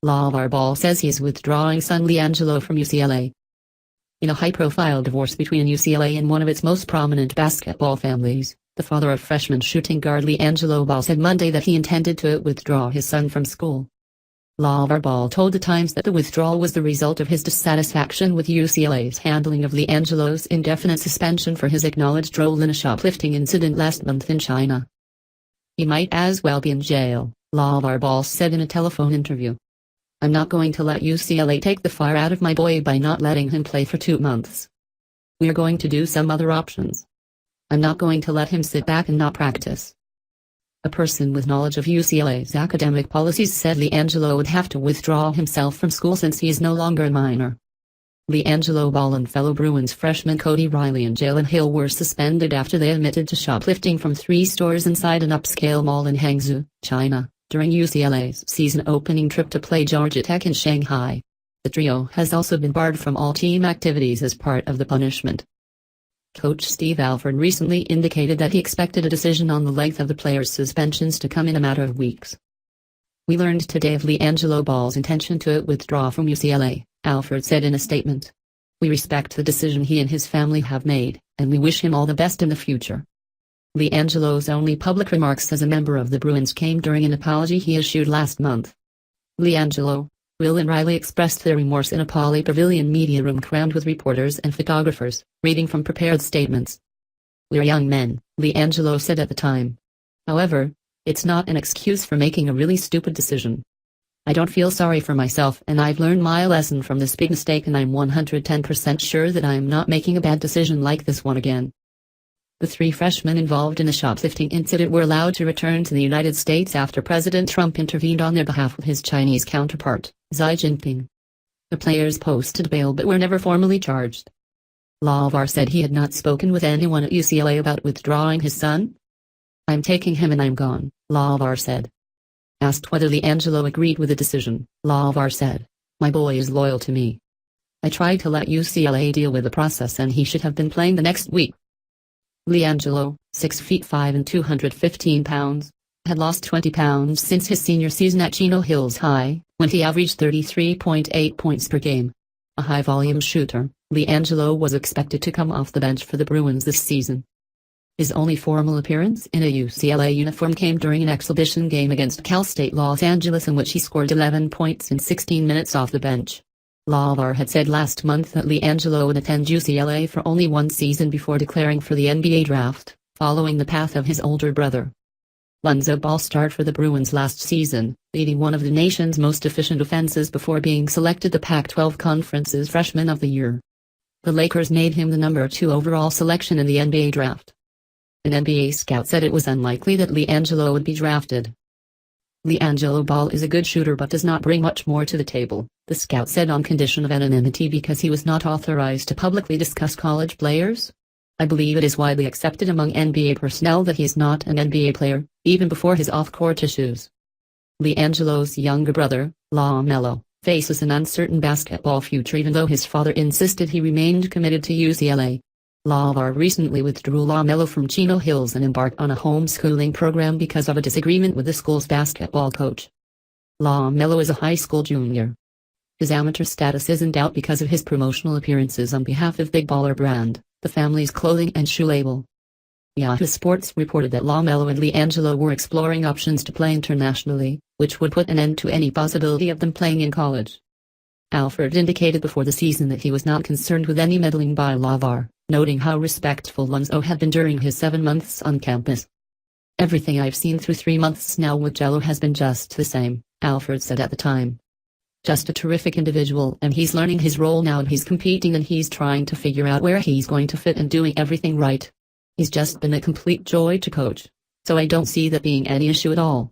LaVar Ball says he is withdrawing son LiAngelo from UCLA. In a high-profile divorce between UCLA and one of its most prominent basketball families, the father of freshman shooting guard LiAngelo Ball said Monday that he intended to withdraw his son from school. LaVar Ball told The Times that the withdrawal was the result of his dissatisfaction with UCLA's handling of LiAngelo's indefinite suspension for his acknowledged role in a shoplifting incident last month in China. "He might as well be in jail," LaVar Ball said in a telephone interview. "I'm not going to let UCLA take the fire out of my boy by not letting him play for 2 months. We're going to do some other options. I'm not going to let him sit back and not practice." A person with knowledge of UCLA's academic policies said LiAngelo would have to withdraw himself from school since he is no longer a minor. LiAngelo Ball and fellow Bruins freshmen Cody Riley and Jalen Hill were suspended after they admitted to shoplifting from 3 stores inside an upscale mall in Hangzhou, China, during UCLA's season-opening trip to play Georgia Tech in Shanghai. The trio has also been barred from all team activities as part of the punishment. Coach Steve Alford recently indicated that he expected a decision on the length of the players' suspensions to come in a matter of weeks. "We learned today of LiAngelo Ball's intention to withdraw from UCLA," Alford said in a statement. "We respect the decision he and his family have made, and we wish him all the best in the future." LiAngelo's only public remarks as a member of the Bruins came during an apology he issued last month. LiAngelo, Will and Riley expressed their remorse in a Poly Pavilion media room crammed with reporters and photographers, reading from prepared statements. "We're young men," LiAngelo said at the time. "However, it's not an excuse for making a really stupid decision. I don't feel sorry for myself, and I've learned my lesson from this big mistake, and I'm 110% sure that I'm not making a bad decision like this one again." The 3 freshmen involved in the shoplifting incident were allowed to return to the United States after President Trump intervened on their behalf with his Chinese counterpart, Xi Jinping. The players posted bail but were never formally charged. LaVar said he had not spoken with anyone at UCLA about withdrawing his son. "I'm taking him and I'm gone," LaVar said. Asked whether LiAngelo agreed with the decision, LaVar said, "My boy is loyal to me. I tried to let UCLA deal with the process and he should have been playing the next week." LiAngelo, 6'5" and 215 pounds, had lost 20 pounds since his senior season at Chino Hills High, when he averaged 33.8 points per game. A high-volume shooter, LiAngelo was expected to come off the bench for the Bruins this season. His only formal appearance in a UCLA uniform came during an exhibition game against Cal State Los Angeles, in which he scored 11 points in 16 minutes off the bench. LaVar had said last month that LiAngelo would attend UCLA for only 1 season before declaring for the NBA draft, following the path of his older brother. LiAngelo Ball started for the Bruins last season, leading one of the nation's most efficient offenses before being selected the Pac-12 Conference's Freshman of the Year. The Lakers made him the number 2 overall selection in the NBA draft. An NBA scout said it was unlikely that LiAngelo would be drafted. "LiAngelo Ball is a good shooter but does not bring much more to the table," the scout said on condition of anonymity because he was not authorized to publicly discuss college players. "I believe it is widely accepted among NBA personnel that he is not an NBA player, even before his off-court issues." LiAngelo's younger brother, LaMelo, faces an uncertain basketball future even though his father insisted he remained committed to UCLA. LaVar recently withdrew LaMelo from Chino Hills and embarked on a homeschooling program because of a disagreement with the school's basketball coach. LaMelo is a high school junior. His amateur status is in doubt because of his promotional appearances on behalf of Big Baller Brand, the family's clothing and shoe label. Yahoo Sports reported that LaMelo and LiAngelo were exploring options to play internationally, which would put an end to any possibility of them playing in college. Alford indicated before the season that he was not concerned with any meddling by LaVar, noting how respectful LiAngelo had been during his 7 months on campus. "Everything I've seen through 3 months now with Jello has been just the same," Alford said at the time. "Just a terrific individual, and he's learning his role now, and he's competing, and he's trying to figure out where he's going to fit and doing everything right. He's just been a complete joy to coach, so I don't see that being any issue at all."